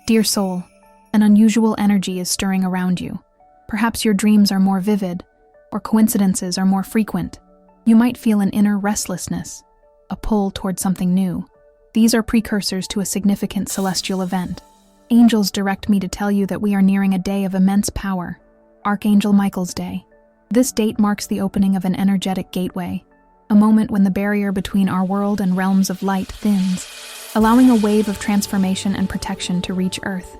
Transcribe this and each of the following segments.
Dear soul, an unusual energy is stirring around you. Perhaps your dreams are more vivid, or coincidences are more frequent. You might feel an inner restlessness, a pull toward something new. These are precursors to a significant celestial event. Angels direct me to tell you that we are nearing a day of immense power, Archangel Michael's Day. This date marks the opening of an energetic gateway, a moment when the barrier between our world and realms of light thins, allowing a wave of transformation and protection to reach Earth.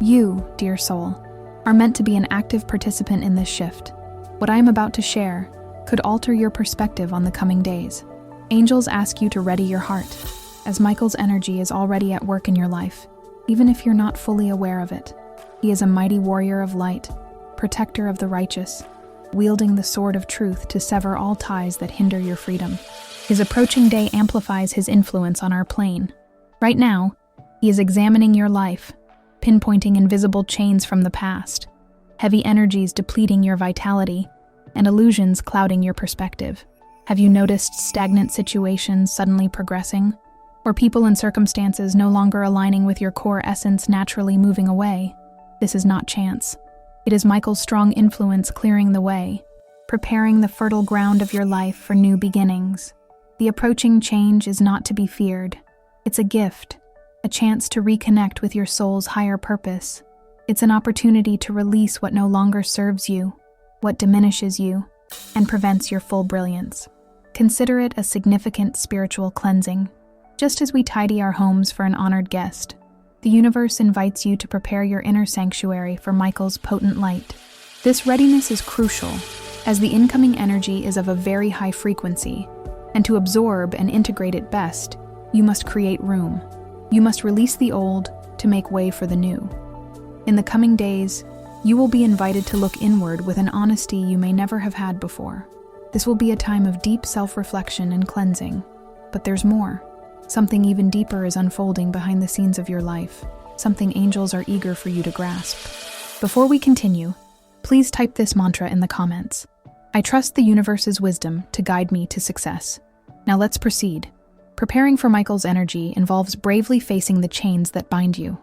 You, dear soul, are meant to be an active participant in this shift. What I am about to share could alter your perspective on the coming days. Angels ask you to ready your heart, as Michael's energy is already at work in your life, even if you're not fully aware of it. He is a mighty warrior of light, protector of the righteous, wielding the sword of truth to sever all ties that hinder your freedom. His approaching day amplifies his influence on our plane. Right now, he is examining your life, pinpointing invisible chains from the past, heavy energies depleting your vitality, and illusions clouding your perspective. Have you noticed stagnant situations suddenly progressing, or people and circumstances no longer aligning with your core essence naturally moving away? This is not chance. It is Michael's strong influence clearing the way, preparing the fertile ground of your life for new beginnings. The approaching change is not to be feared. It's a gift, a chance to reconnect with your soul's higher purpose. It's an opportunity to release what no longer serves you, what diminishes you, and prevents your full brilliance. Consider it a significant spiritual cleansing. Just as we tidy our homes for an honored guest, the universe invites you to prepare your inner sanctuary for Michael's potent light. This readiness is crucial, as the incoming energy is of a very high frequency, and to absorb and integrate it best, you must create room. You must release the old to make way for the new. In the coming days, you will be invited to look inward with an honesty you may never have had before. This will be a time of deep self-reflection and cleansing. But there's more. Something even deeper is unfolding behind the scenes of your life, something angels are eager for you to grasp. Before we continue, please type this mantra in the comments. I trust the universe's wisdom to guide me to success. Now let's proceed. Preparing for Michael's energy involves bravely facing the chains that bind you.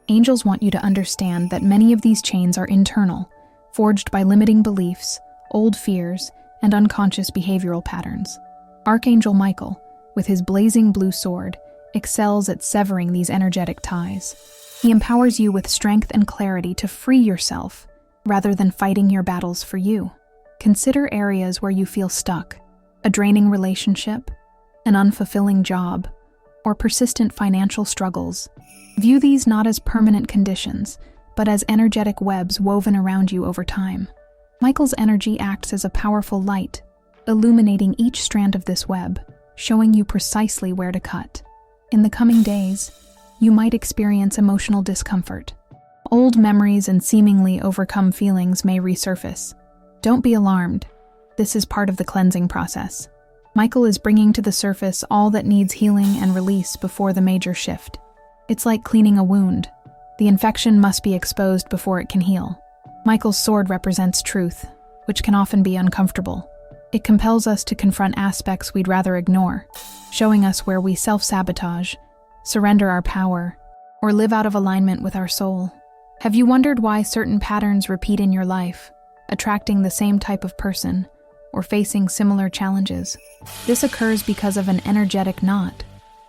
Angels want you to understand that many of these chains are internal, forged by limiting beliefs, old fears, and unconscious behavioral patterns. Archangel Michael, with his blazing blue sword, excels at severing these energetic ties. He empowers you with strength and clarity to free yourself, rather than fighting your battles for you. Consider areas where you feel stuck: a draining relationship, an unfulfilling job, or persistent financial struggles. View these not as permanent conditions, but as energetic webs woven around you over time. Michael's energy acts as a powerful light, illuminating each strand of this web, showing you precisely where to cut. In the coming days, you might experience emotional discomfort. Old memories and seemingly overcome feelings may resurface. Don't be alarmed. This is part of the cleansing process. Michael is bringing to the surface all that needs healing and release before the major shift. It's like cleaning a wound. The infection must be exposed before it can heal. Michael's sword represents truth, which can often be uncomfortable. It compels us to confront aspects we'd rather ignore, showing us where we self-sabotage, surrender our power, or live out of alignment with our soul. Have you wondered why certain patterns repeat in your life, attracting the same type of person, or facing similar challenges? This occurs because of an energetic knot,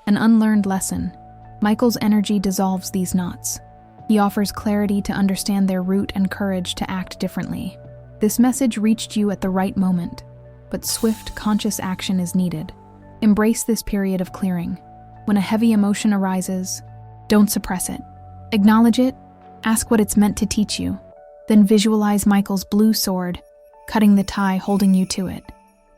an unlearned lesson. Michael's energy dissolves these knots. He offers clarity to understand their root and courage to act differently. This message reached you at the right moment, but swift, conscious action is needed. Embrace this period of clearing. When a heavy emotion arises, don't suppress it. Acknowledge it, ask what it's meant to teach you, then visualize Michael's blue sword, cutting the tie holding you to it.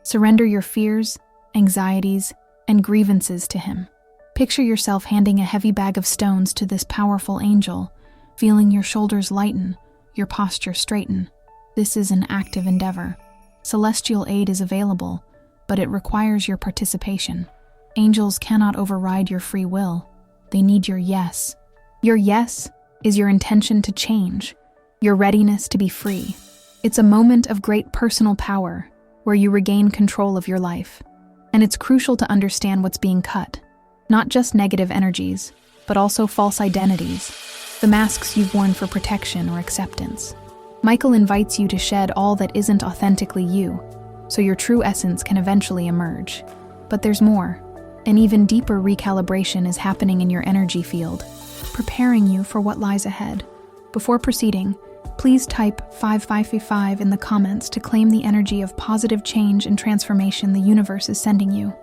Surrender your fears, anxieties, and grievances to him. Picture yourself handing a heavy bag of stones to this powerful angel, feeling your shoulders lighten, your posture straighten. This is an active endeavor. Celestial aid is available, but it requires your participation. Angels cannot override your free will. They need your yes. Your yes is your intention to change, your readiness to be free. It's a moment of great personal power, where you regain control of your life. And it's crucial to understand what's being cut. Not just negative energies, but also false identities, the masks you've worn for protection or acceptance. Michael invites you to shed all that isn't authentically you, so your true essence can eventually emerge. But there's more. An even deeper recalibration is happening in your energy field, preparing you for what lies ahead. Before proceeding, please type 5555 in the comments to claim the energy of positive change and transformation the universe is sending you.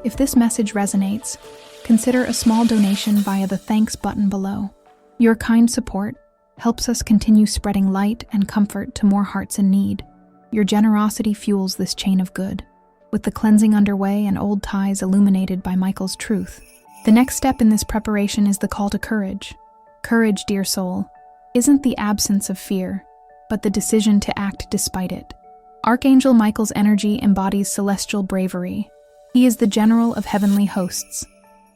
If this message resonates, consider a small donation via the thanks button below. Your kind support helps us continue spreading light and comfort to more hearts in need. Your generosity fuels this chain of good. With the cleansing underway and old ties illuminated by Michael's truth, the next step in this preparation is the call to courage. Courage, dear soul, isn't the absence of fear, but the decision to act despite it. Archangel Michael's energy embodies celestial bravery. He is the general of heavenly hosts,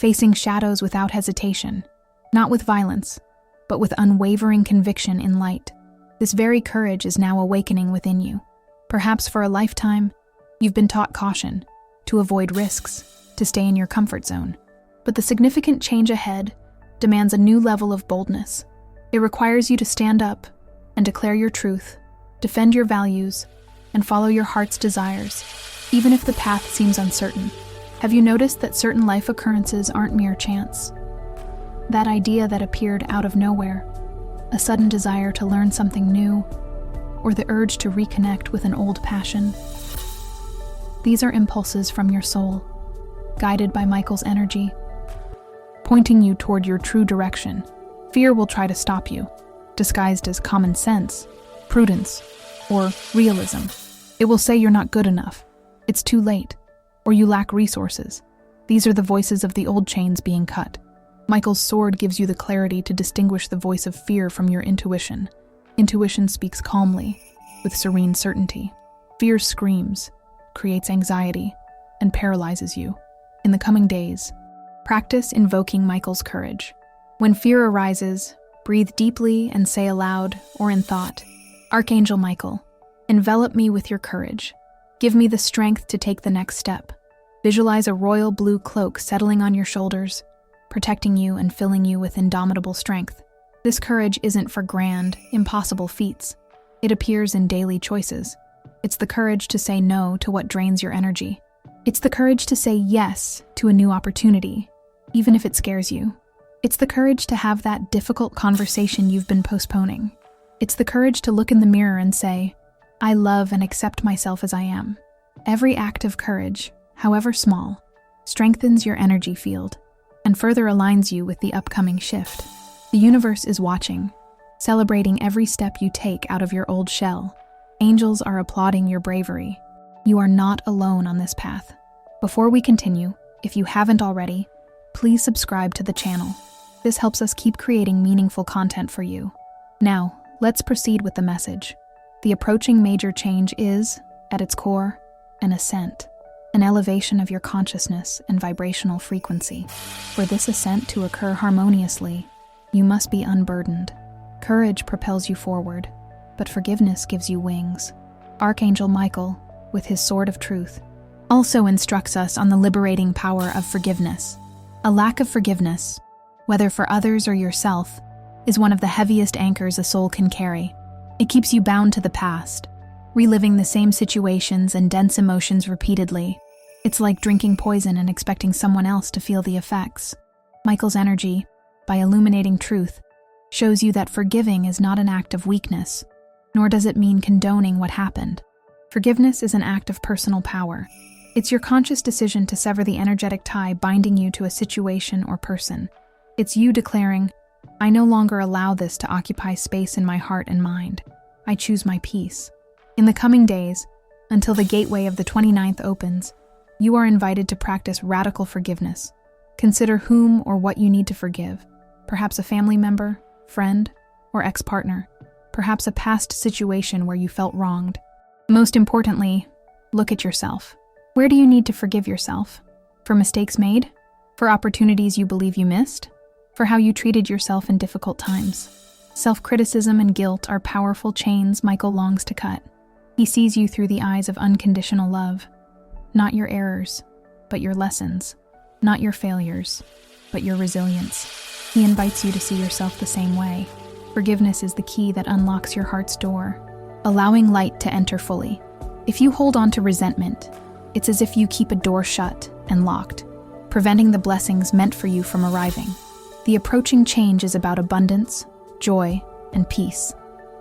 facing shadows without hesitation, not with violence, but with unwavering conviction in light. This very courage is now awakening within you. Perhaps for a lifetime, you've been taught caution, to avoid risks, to stay in your comfort zone. But the significant change ahead demands a new level of boldness. It requires you to stand up and declare your truth, defend your values, and follow your heart's desires, even if the path seems uncertain. Have you noticed that certain life occurrences aren't mere chance? That idea that appeared out of nowhere, a sudden desire to learn something new, or the urge to reconnect with an old passion. These are impulses from your soul, guided by Michael's energy, pointing you toward your true direction. Fear will try to stop you, disguised as common sense, prudence, or realism. It will say you're not good enough, it's too late, or you lack resources. These are the voices of the old chains being cut. Michael's sword gives you the clarity to distinguish the voice of fear from your intuition. Intuition speaks calmly, with serene certainty. Fear screams, creates anxiety, and paralyzes you. In the coming days, practice invoking Michael's courage. When fear arises, breathe deeply and say aloud or in thought, Archangel Michael, envelop me with your courage. Give me the strength to take the next step. Visualize a royal blue cloak settling on your shoulders, protecting you and filling you with indomitable strength. This courage isn't for grand, impossible feats. It appears in daily choices. It's the courage to say no to what drains your energy. It's the courage to say yes to a new opportunity, even if it scares you. It's the courage to have that difficult conversation you've been postponing. It's the courage to look in the mirror and say, I love and accept myself as I am. Every act of courage, however small, strengthens your energy field and further aligns you with the upcoming shift. The universe is watching, celebrating every step you take out of your old shell. Angels are applauding your bravery. You are not alone on this path. Before we continue, if you haven't already, please subscribe to the channel. This helps us keep creating meaningful content for you. Now, let's proceed with the message. The approaching major change is, at its core, an ascent, an elevation of your consciousness and vibrational frequency. For this ascent to occur harmoniously, you must be unburdened. Courage propels you forward, but forgiveness gives you wings. Archangel Michael, with his sword of truth, also instructs us on the liberating power of forgiveness. A lack of forgiveness, whether for others or yourself, is one of the heaviest anchors a soul can carry. It keeps you bound to the past, reliving the same situations and dense emotions repeatedly. It's like drinking poison and expecting someone else to feel the effects. Michael's energy, by illuminating truth, shows you that forgiving is not an act of weakness, nor does it mean condoning what happened. Forgiveness is an act of personal power. It's your conscious decision to sever the energetic tie binding you to a situation or person. It's you declaring, I no longer allow this to occupy space in my heart and mind. I choose my peace. In the coming days, until the gateway of the 29th opens, you are invited to practice radical forgiveness. Consider whom or what you need to forgive. Perhaps a family member, friend, or ex-partner. Perhaps a past situation where you felt wronged. Most importantly, look at yourself. Where do you need to forgive yourself? For mistakes made? For opportunities you believe you missed? For how you treated yourself in difficult times? Self-criticism and guilt are powerful chains Michael longs to cut. He sees you through the eyes of unconditional love. Not your errors, but your lessons. Not your failures, but your resilience. He invites you to see yourself the same way. Forgiveness is the key that unlocks your heart's door, allowing light to enter fully. If you hold on to resentment, it's as if you keep a door shut and locked, preventing the blessings meant for you from arriving. The approaching change is about abundance, joy, and peace.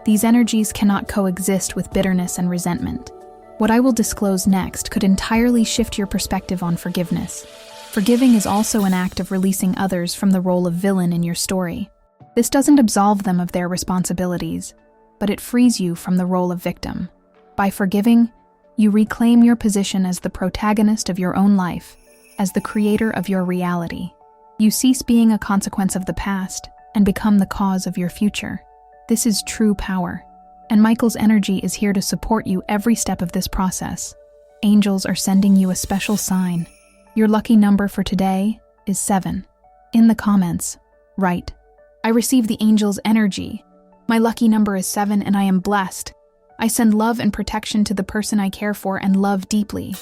These energies cannot coexist with bitterness and resentment. What I will disclose next could entirely shift your perspective on forgiveness. Forgiving is also an act of releasing others from the role of villain in your story. This doesn't absolve them of their responsibilities, but it frees you from the role of victim. By forgiving, you reclaim your position as the protagonist of your own life, as the creator of your reality. You cease being a consequence of the past and become the cause of your future. This is true power, and Michael's energy is here to support you every step of this process. Angels are sending you a special sign. Your lucky number for today is 7. In the comments, write, "I receive the angel's energy. My lucky number is 7 and I am blessed. I send love and protection to the person I care for and love deeply."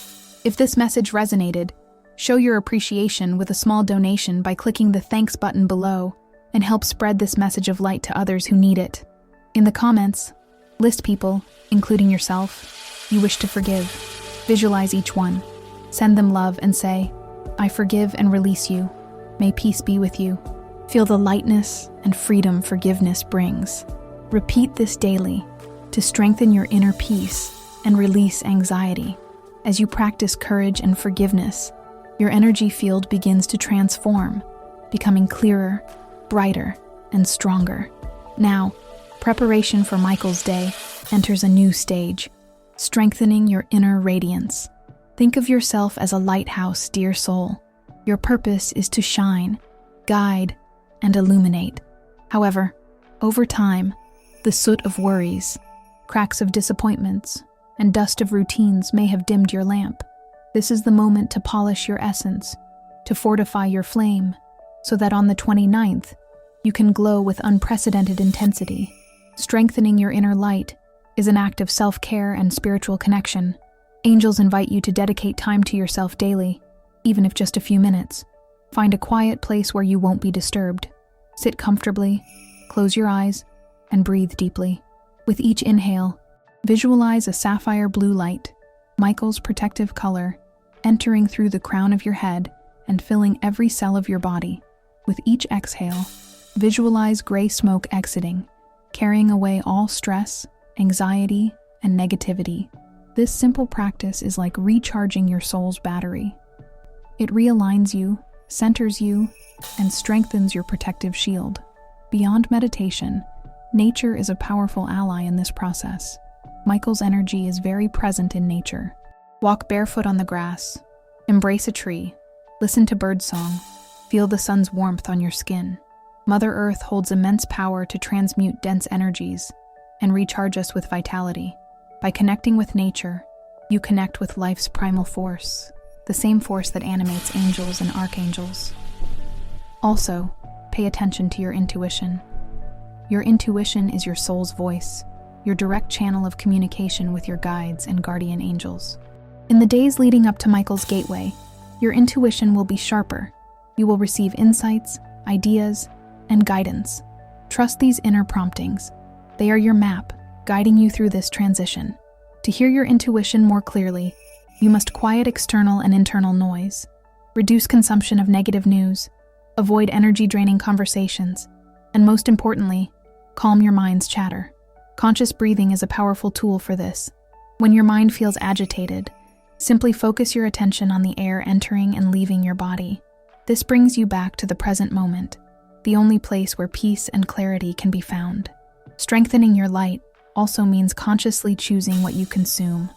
If this message resonated, show your appreciation with a small donation by clicking the thanks button below and help spread this message of light to others who need it. In the comments, list people, including yourself, you wish to forgive. Visualize each one. Send them love and say, "I forgive and release you. May peace be with you." Feel the lightness and freedom forgiveness brings. Repeat this daily to strengthen your inner peace and release anxiety. As you practice courage and forgiveness, your energy field begins to transform, becoming clearer, brighter, and stronger. Now, preparation for Michael's day enters a new stage, strengthening your inner radiance. Think of yourself as a lighthouse, dear soul. Your purpose is to shine, guide, and illuminate. However, over time, the soot of worries, cracks of disappointments, and dust of routines may have dimmed your lamp. This is the moment to polish your essence, to fortify your flame, so that on the 29th, you can glow with unprecedented intensity. Strengthening your inner light is an act of self-care and spiritual connection. Angels invite you to dedicate time to yourself daily, even if just a few minutes. Find a quiet place where you won't be disturbed. Sit comfortably, close your eyes, and breathe deeply. With each inhale, visualize a sapphire blue light, Michael's protective color, entering through the crown of your head and filling every cell of your body. With each exhale, visualize gray smoke exiting, carrying away all stress, anxiety, and negativity. This simple practice is like recharging your soul's battery. It realigns you, centers you, and strengthens your protective shield. Beyond meditation, nature is a powerful ally in this process. Michael's energy is very present in nature. Walk barefoot on the grass, embrace a tree, listen to birdsong, feel the sun's warmth on your skin. Mother Earth holds immense power to transmute dense energies and recharge us with vitality. By connecting with nature, you connect with life's primal force, the same force that animates angels and archangels. Also, pay attention to your intuition. Your intuition is your soul's voice, your direct channel of communication with your guides and guardian angels. In the days leading up to Michael's gateway, your intuition will be sharper. You will receive insights, ideas, and guidance. Trust these inner promptings. They are your map, guiding you through this transition. To hear your intuition more clearly, you must quiet external and internal noise, reduce consumption of negative news, avoid energy-draining conversations, and most importantly, calm your mind's chatter. Conscious breathing is a powerful tool for this. When your mind feels agitated, simply focus your attention on the air entering and leaving your body. This brings you back to the present moment, the only place where peace and clarity can be found. Strengthening your light also means consciously choosing what you consume,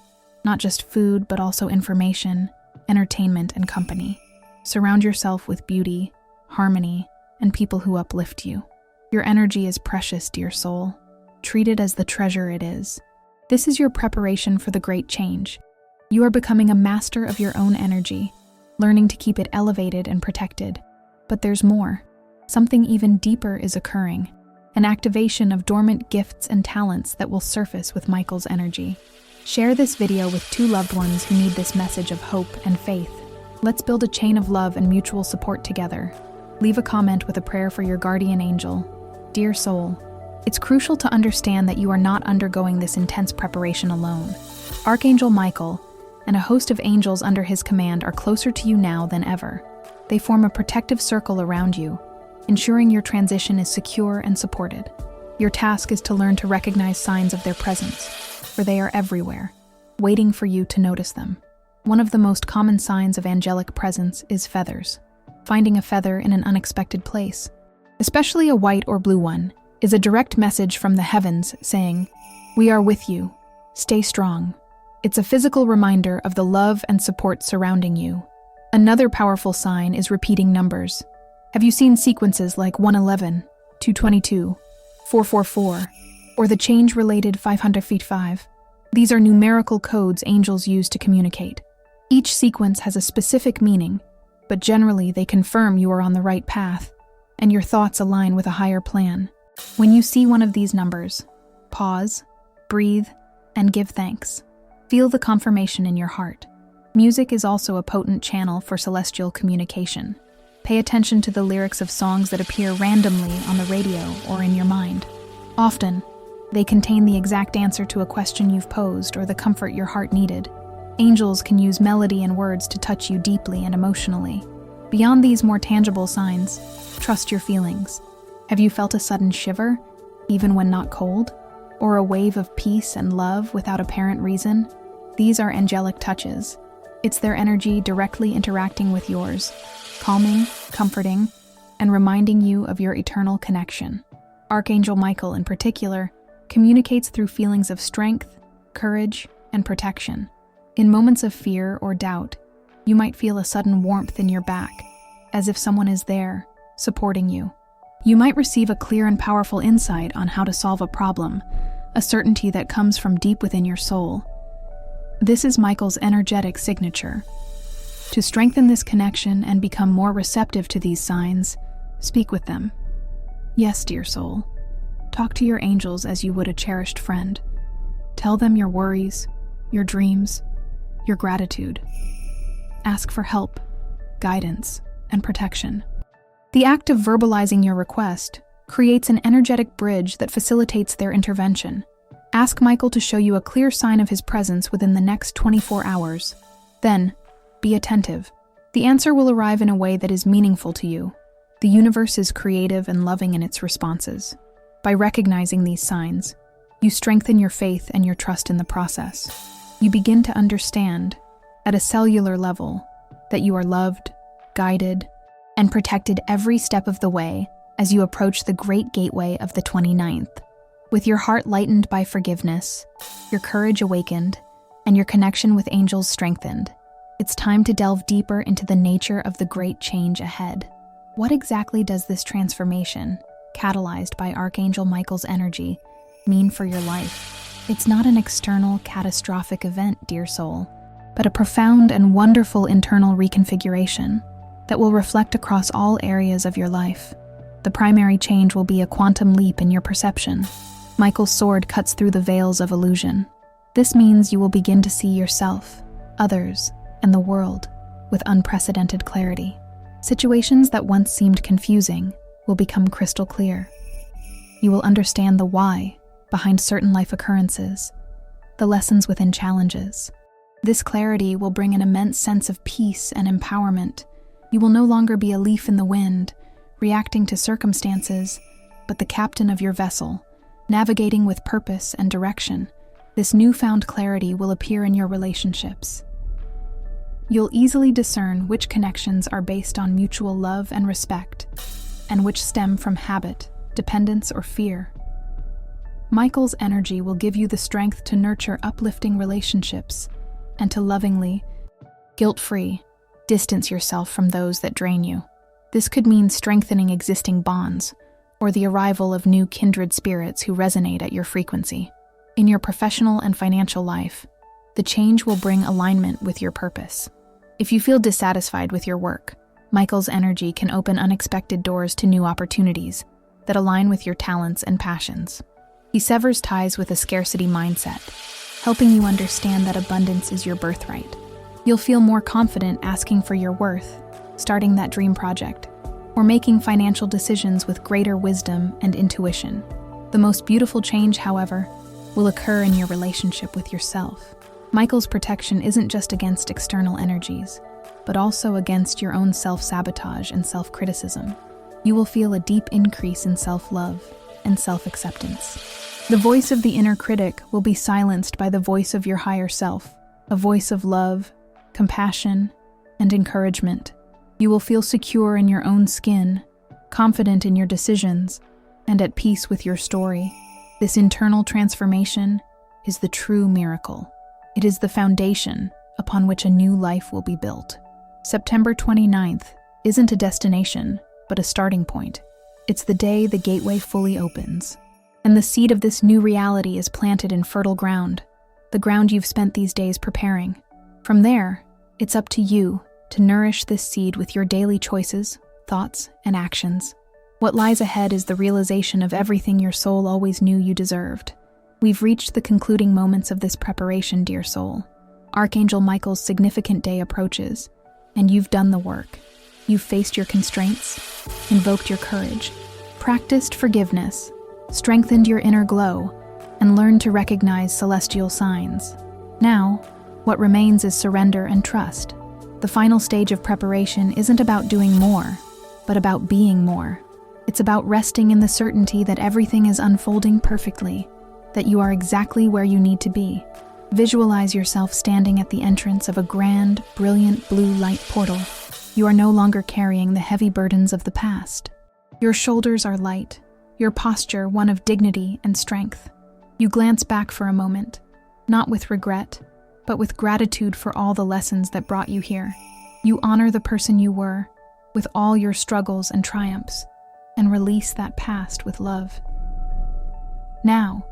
not just food, but also information, entertainment, and company. Surround yourself with beauty, harmony, and people who uplift you. Your energy is precious, dear soul. Treat it as the treasure it is. This is your preparation for the great change. You are becoming a master of your own energy, learning to keep it elevated and protected. But there's more. Something even deeper is occurring, an activation of dormant gifts and talents that will surface with Michael's energy. Share this video with 2 loved ones who need this message of hope and faith. Let's build a chain of love and mutual support together. Leave a comment with a prayer for your guardian angel. Dear soul, It's crucial to understand that you are not undergoing this intense preparation alone. Archangel Michael and a host of angels under his command are closer to you now than ever. They form a protective circle around you, ensuring your transition is secure and supported. Your task is to learn to recognize signs of their presence, for they are everywhere, waiting for you to notice them. One of the most common signs of angelic presence is feathers. Finding a feather in an unexpected place, especially a white or blue one, is a direct message from the heavens saying, "We are with you. Stay strong." It's a physical reminder of the love and support surrounding you. Another powerful sign is repeating numbers. Have you seen sequences like 111, 222, 444, or the change-related 505? These are numerical codes angels use to communicate. Each sequence has a specific meaning, but generally they confirm you are on the right path, and your thoughts align with a higher plan. When you see one of these numbers, pause, breathe, and give thanks. Feel the confirmation in your heart. Music is also a potent channel for celestial communication. Pay attention to the lyrics of songs that appear randomly on the radio or in your mind. Often, they contain the exact answer to a question you've posed or the comfort your heart needed. Angels can use melody and words to touch you deeply and emotionally. Beyond these more tangible signs, trust your feelings. Have you felt a sudden shiver, even when not cold? Or a wave of peace and love without apparent reason? These are angelic touches. It's their energy directly interacting with yours, calming, comforting, and reminding you of your eternal connection. Archangel Michael, in particular, communicates through feelings of strength, courage, and protection. In moments of fear or doubt, you might feel a sudden warmth in your back, as if someone is there, supporting you. You might receive a clear and powerful insight on how to solve a problem, a certainty that comes from deep within your soul. This is Michael's energetic signature. To strengthen this connection and become more receptive to these signs, speak with them. Yes, dear soul. Talk to your angels as you would a cherished friend. Tell them your worries, your dreams, your gratitude. Ask for help, guidance, and protection. The act of verbalizing your request creates an energetic bridge that facilitates their intervention. Ask Michael to show you a clear sign of his presence within the next 24 hours. Then, be attentive. The answer will arrive in a way that is meaningful to you. The universe is creative and loving in its responses. By recognizing these signs, you strengthen your faith and your trust in the process. You begin to understand, at a cellular level, that you are loved, guided, and protected every step of the way as you approach the great gateway of the 29th. With your heart lightened by forgiveness, your courage awakened, and your connection with angels strengthened, it's time to delve deeper into the nature of the great change ahead. What exactly does this transformation, catalyzed by Archangel Michael's energy, mean for your life? It's not an external, catastrophic event, dear soul, but a profound and wonderful internal reconfiguration that will reflect across all areas of your life. The primary change will be a quantum leap in your perception. Michael's sword cuts through the veils of illusion. This means you will begin to see yourself, others, and the world with unprecedented clarity. Situations that once seemed confusing will become crystal clear. You will understand the why behind certain life occurrences, the lessons within challenges. This clarity will bring an immense sense of peace and empowerment. You will no longer be a leaf in the wind, reacting to circumstances, but the captain of your vessel, navigating with purpose and direction. This newfound clarity will appear in your relationships. You'll easily discern which connections are based on mutual love and respect, and which stem from habit, dependence, or fear. Michael's energy will give you the strength to nurture uplifting relationships and to lovingly, guilt-free, distance yourself from those that drain you. This could mean strengthening existing bonds or the arrival of new kindred spirits who resonate at your frequency. In your professional and financial life, the change will bring alignment with your purpose. If you feel dissatisfied with your work, Michael's energy can open unexpected doors to new opportunities that align with your talents and passions. He severs ties with a scarcity mindset, helping you understand that abundance is your birthright. You'll feel more confident asking for your worth, starting that dream project, or making financial decisions with greater wisdom and intuition. The most beautiful change, however, will occur in your relationship with yourself. Michael's protection isn't just against external energies, but also against your own self-sabotage and self-criticism. You will feel a deep increase in self-love and self-acceptance. The voice of the inner critic will be silenced by the voice of your higher self, a voice of love, compassion, and encouragement. You will feel secure in your own skin, confident in your decisions, and at peace with your story. This internal transformation is the true miracle. It is the foundation upon which a new life will be built. September 29th isn't a destination, but a starting point. It's the day the gateway fully opens, and the seed of this new reality is planted in fertile ground, the ground you've spent these days preparing. From there, it's up to you to nourish this seed with your daily choices, thoughts, and actions. What lies ahead is the realization of everything your soul always knew you deserved. We've reached the concluding moments of this preparation, dear soul. Archangel Michael's significant day approaches, and you've done the work. You've faced your constraints, invoked your courage, practiced forgiveness, strengthened your inner glow, and learned to recognize celestial signs. Now, what remains is surrender and trust. The final stage of preparation isn't about doing more, but about being more. It's about resting in the certainty that everything is unfolding perfectly, that you are exactly where you need to be. Visualize yourself standing at the entrance of a grand, brilliant blue light portal. You are no longer carrying the heavy burdens of the past. Your shoulders are light, your posture one of dignity and strength. You glance back for a moment, not with regret, but with gratitude for all the lessons that brought you here. You honor the person you were, with all your struggles and triumphs, and release that past with love. Now,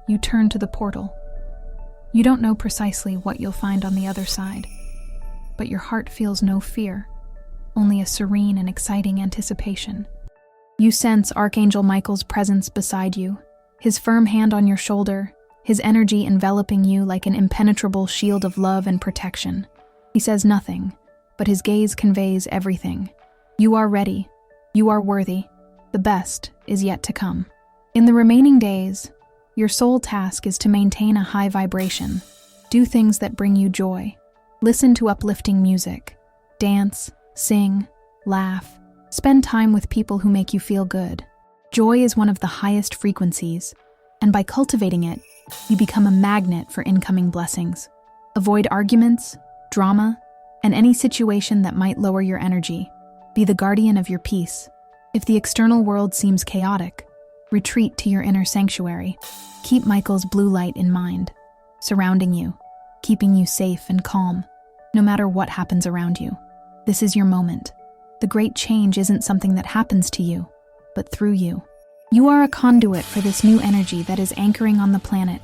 you turn to the portal. You don't know precisely what you'll find on the other side, but your heart feels no fear, only a serene and exciting anticipation. You sense Archangel Michael's presence beside you, his firm hand on your shoulder, his energy enveloping you like an impenetrable shield of love and protection. He says nothing, but his gaze conveys everything. You are ready. You are worthy. The best is yet to come. In the remaining days, your sole task is to maintain a high vibration. Do things that bring you joy. Listen to uplifting music. Dance, sing, laugh. Spend time with people who make you feel good. Joy is one of the highest frequencies, and by cultivating it, you become a magnet for incoming blessings. Avoid arguments, drama, and any situation that might lower your energy. Be the guardian of your peace. If the external world seems chaotic, retreat to your inner sanctuary. Keep Michael's blue light in mind, surrounding you, keeping you safe and calm, no matter what happens around you. This is your moment. The great change isn't something that happens to you, but through you. You are a conduit for this new energy that is anchoring on the planet.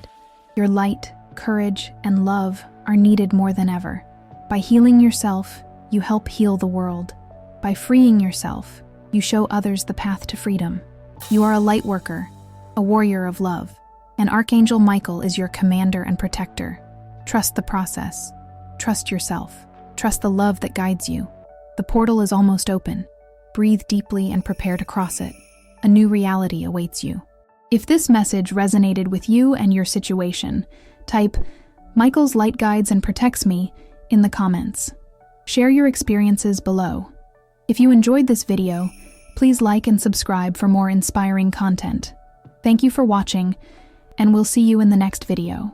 Your light, courage, and love are needed more than ever. By healing yourself, you help heal the world. By freeing yourself, you show others the path to freedom. You are a light worker, a warrior of love, and Archangel Michael is your commander and protector. Trust the process. Trust yourself. Trust the love that guides you. The portal is almost open. Breathe deeply and prepare to cross it. A new reality awaits you. If this message resonated with you and your situation, type "Michael's light guides and protects me" in the comments. Share your experiences below. If you enjoyed this video, please like and subscribe for more inspiring content. Thank you for watching, and we'll see you in the next video.